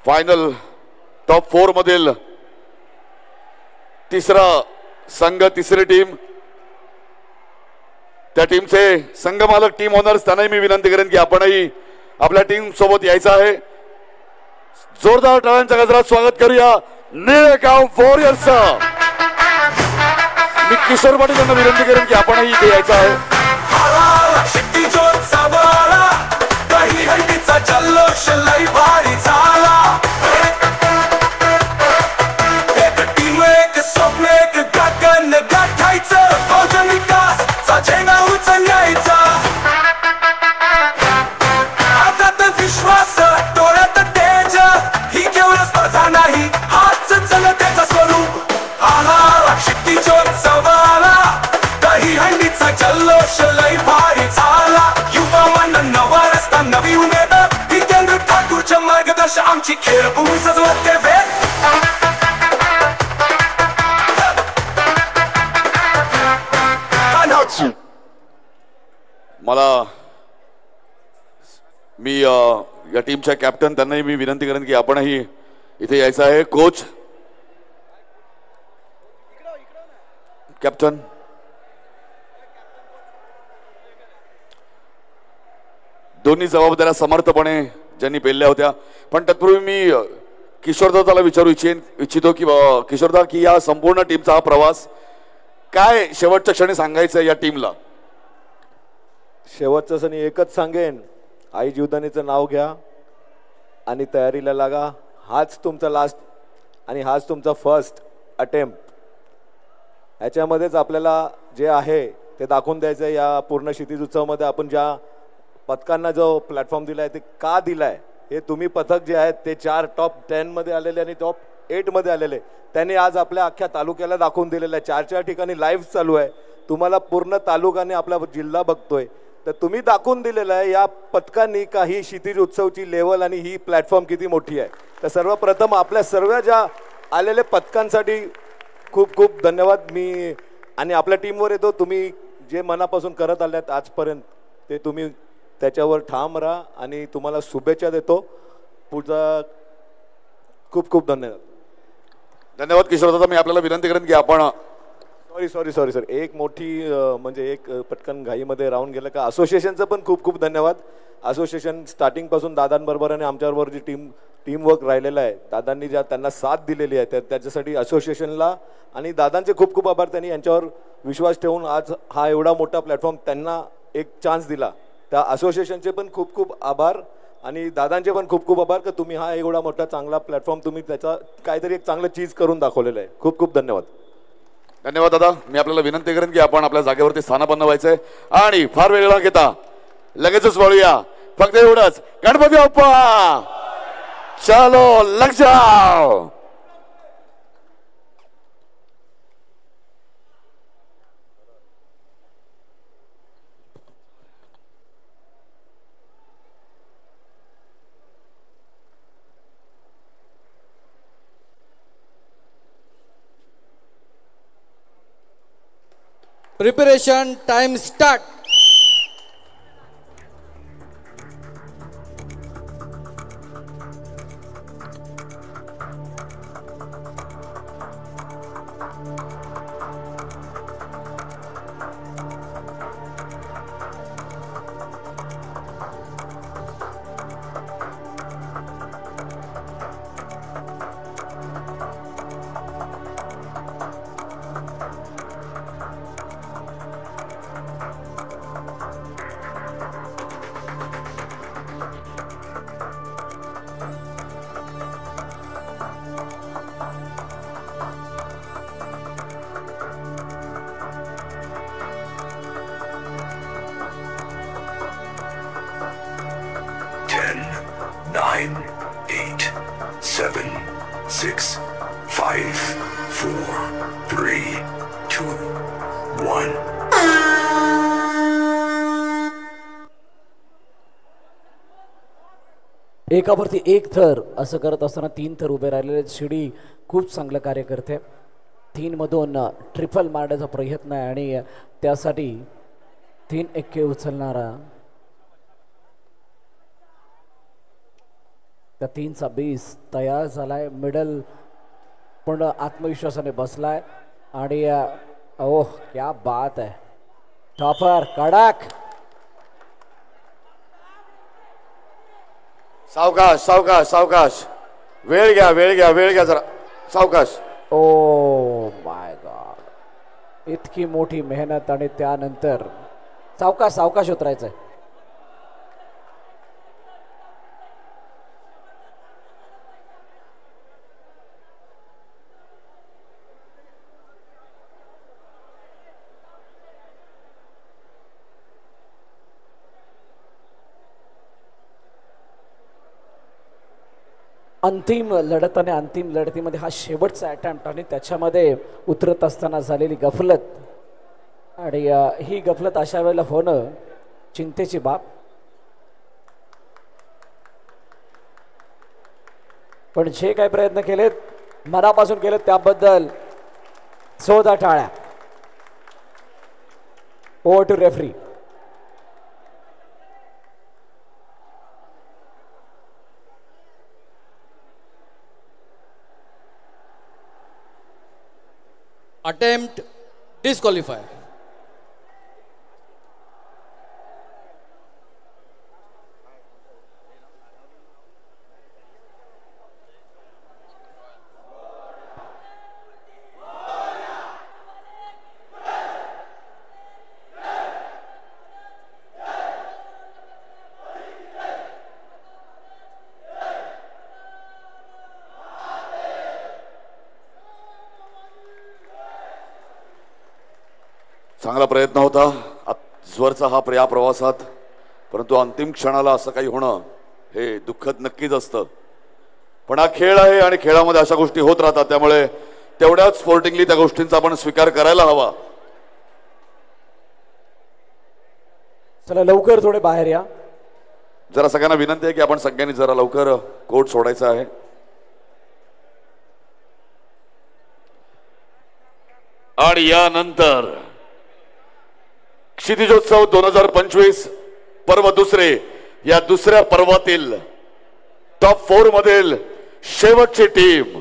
Final top 4 मधील तिसरा संघ, तिसरी टीम, त्या टीमचे संघ मालक, टीम ओनर्स, त्यांनाही मी विनंती करेन की आपणही आपल्या टीम सोबत यायचं आहे. जोरदार टाळ्यांच्या गजरात स्वागत करूया निळेगाव वॉरियर्स. मी किशोर पाटील यांना विनंती करेन की आपणही इथे यायचं आहे. आमची खेळभूमी सजवते मला मी या टीमच्या कॅप्टन त्यांनाही मी विनंती करेन की आपणही इथे यायचं आहे. कोच, कॅप्टन, दोन्ही जबाबदाऱ्या समर्थपणे ज्यांनी पेलल्या होत्या. पण तत्पूर्वी मी किशोरदाला विचारू इच्छितो की किशोरदा, की या संपूर्ण टीमचा हा प्रवास काय शेवटच्या क्षणी सांगायचं या टीमला? शेवटचं क्षणी एकच सांगेन, आई जीवदानीचं नाव घ्या आणि तयारीला लागा. हाच तुमचा लास्ट आणि हाच तुमचा फर्स्ट अटेम्प्ट. ह्याच्यामध्येच आपल्याला जे आहे ते दाखवून द्यायचं आहे. या पूर्ण क्षितिज उत्सवामध्ये आपण ज्या पथकांना जो प्लॅटफॉर्म दिला आहे ते का दिला आहे, हे तुम्ही पथक जे आहेत ते 4 टॉप 10 मध्ये आलेले आणि टॉप 8 मध्ये आलेले, त्यांनी आज आपल्या अख्ख्या तालुक्याला दाखवून दिलेलं आहे. 4 ठिकाणी लाईव्ह चालू आहे. तुम्हाला पूर्ण तालुकाने आपला जिल्हा बघतोय, तर तुम्ही दाखवून दिलेलं आहे या पथकांनी काही क्षितिज उत्सवची लेवल आणि ही प्लॅटफॉर्म किती मोठी आहे. तर सर्वप्रथम आपल्या सर्व ज्या आलेल्या पथकांसाठी खूप खूप धन्यवाद. मी आणि आपल्या टीमवर येतो, तुम्ही जे मनापासून करत आल्यात आजपर्यंत ते तुम्ही त्याच्यावर ठाम राहा आणि तुम्हाला शुभेच्छा देतो. पुढचा खूप खूप धन्यवाद. धन्यवाद किशोरदादा. मी आपल्याला विनंती करेन की आपण सॉरी सर, एक मोठी म्हणजे एक पटकन घाईमध्ये राहून गेलं का. असोसिएशनचं पण खूप खूप धन्यवाद. असोसिएशन स्टार्टिंगपासून दादांबरोबर आणि आमच्याबरोबर जी टीमवर्क राहिलेला आहे, दादांनी ज्या त्यांना साथ दिलेली आहे त्याच्यासाठी असोसिएशनला आणि दादांचे खूप खूप आभार. त्यांनी यांच्यावर विश्वास ठेवून आज हा एवढा मोठा प्लॅटफॉर्म त्यांना एक चान्स दिला. त्या असोसिएशनचे पण खूप खूप आभार आणि दादांचे पण खूप खूप आभार की तुम्ही हा एवढा मोठा चांगला प्लॅटफॉर्म तुम्ही त्याचा काहीतरी एक चांगलं चीज करून दाखवलेलं आहे. खूप खूप धन्यवाद. धन्यवाद दादा. मी आपल्याला विनंती करेन की आपण आपल्या जागेवरती स्थानापन्न व्हायचंय आणि फार वेळ न घेता लगेचच वळूया. फक्त एवढंच, गणपती बाप्पा चलो लग जाओ. Preparation time start. एकावरती एक थर असं करत असताना 3 थर उभे राहिलेले. शिडी खूप चांगलं कार्य करते. 3 मधून ट्रिपल मारण्याचा प्रयत्न आहे आणि त्यासाठी 3 एक्के उचलणारा त्या 3चा बेस तयार झालाय. मिडल पूर्ण आत्मविश्वासाने बसलाय आणि ओह क्या बात आहे. टॉपर कडक. सावकाश सावकाश सावकाश. वेळ घ्या वेळ घ्या वेळ घ्या जरा. सावकाश. Oh my God. इतकी मोठी मेहनत आणि त्यानंतर सावकाश सावकाश उतरायचंय. अंतिम लढत आणि अंतिम लढतीमध्ये हा शेवटचा अटेम्प्ट आणि त्याच्यामध्ये उतरत असताना झालेली गफलत आणि ही गफलत अशा वेळेला होणं चिंतेची बाब. पण जे काही प्रयत्न केलेत मनापासून केलेत त्याबद्दल 14 टाळ्या. Over to referee. Attempt disqualify. चांगला प्रयत्न होता आजवरचा हा या प्रवासात, परंतु अंतिम क्षणाला असं काही होणं हे दुःखद नक्कीच असतं. पण हा खेळ आहे आणि खेळामध्ये अशा गोष्टी होत राहतात, त्यामुळे तेवढ्याच स्पोर्टिंगली त्या गोष्टींचा आपण स्वीकार करायला हवा. चला लवकर थोडे बाहेर या. जरा सगळ्यांना विनंती आहे की आपण सगळ्यांनी जरा लवकर कोर्ट सोडायचा आहे. आणि यानंतर क्षितिजोत्सव 2025 पर्व दुसरे, या दुसऱ्या पर्वातील टॉप 4 मधील शेवटची टीम